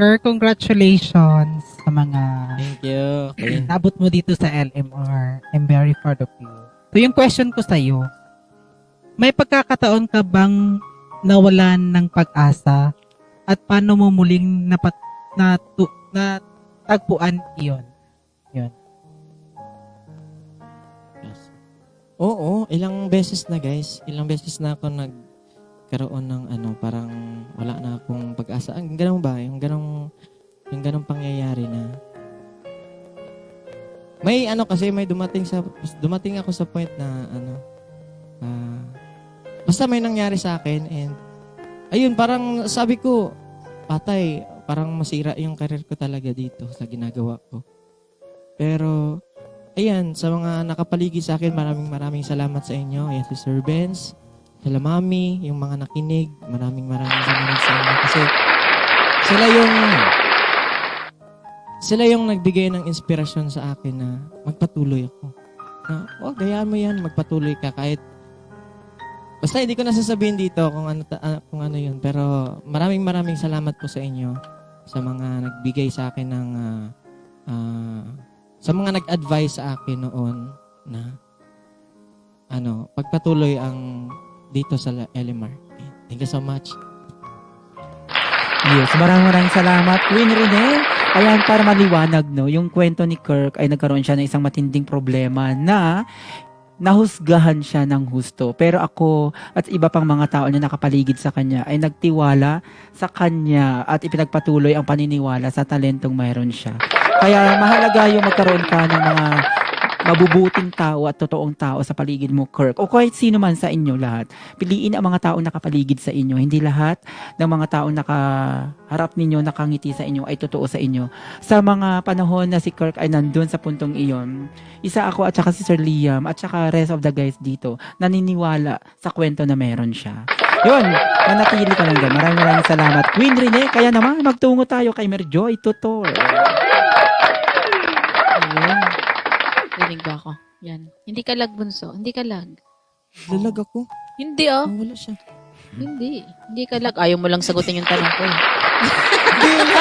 Kirk, congratulations sa mga Thank you. Okay. nabot mo dito sa LMR. I'm very proud of you. So yung question ko sa'yo, may pagkakataon ka bang nawalan ng pag-asa at paano mo muling natagpuan iyon? Yun. Yes. Oo, ilang beses na guys. Ilang beses na ako nagkaroon ng parang wala na akong pag-asa. Ang ganun ba? Yung ganung pangyayari na may kasi may dumating ako sa point na basta may nangyari sa akin and ayun, parang sabi ko, patay, parang masira yung career ko talaga dito sa ginagawa ko. Pero ayan, sa mga nakapaligid sa akin, maraming salamat sa inyo. Ayan, si Sir Benz, sila Mami, yung mga nakinig, maraming salamat sa inyo. Kasi sila yung nagbigay ng inspirasyon sa akin na magpatuloy ako. Na, gayaan mo yan, magpatuloy ka kahit basta hindi ko nasasabihin dito kung ano yun. Pero maraming salamat po sa inyo sa mga nagbigay sa akin ng sa mga nag-advise sa akin noon na pagpatuloy ang dito sa LMR. Thank you so much. Yes, maraming salamat, Queen Rene. Ayan, para maliwanag, no, yung kwento ni Kirk ay nagkaroon siya ng isang matinding problema na nahusgahan siya ng husto. Pero ako at iba pang mga tao na nakapaligid sa kanya ay nagtiwala sa kanya at ipinagpatuloy ang paniniwala sa talentong mayroon siya. Kaya mahalaga yung magkaroon ka ng mga mabubuting tao at totoong tao sa paligid mo, Kirk. O kahit sino man sa inyo lahat. Piliin ang mga taong nakapaligid sa inyo. Hindi lahat ng mga taong nakaharap ninyo, nakangiti sa inyo ay totoo sa inyo. Sa mga panahon na si Kirk ay nandun sa puntong iyon, isa ako at saka si Sir Liam at saka rest of the guys dito naniniwala sa kwento na meron siya. Yun, manatili ka lang dyan. Maraming salamat, Queen Rene. Kaya naman, magtungo tayo kay Merjoy Tutor. Ayun. Rinig ba ako? Yan. Hindi ka lag, bunso. Hindi ka lag. Lalag ako. Hindi, oh. Wala siya. Hindi. Hindi ka lag. Ayaw mo lang sagutin yung tanong ko, eh.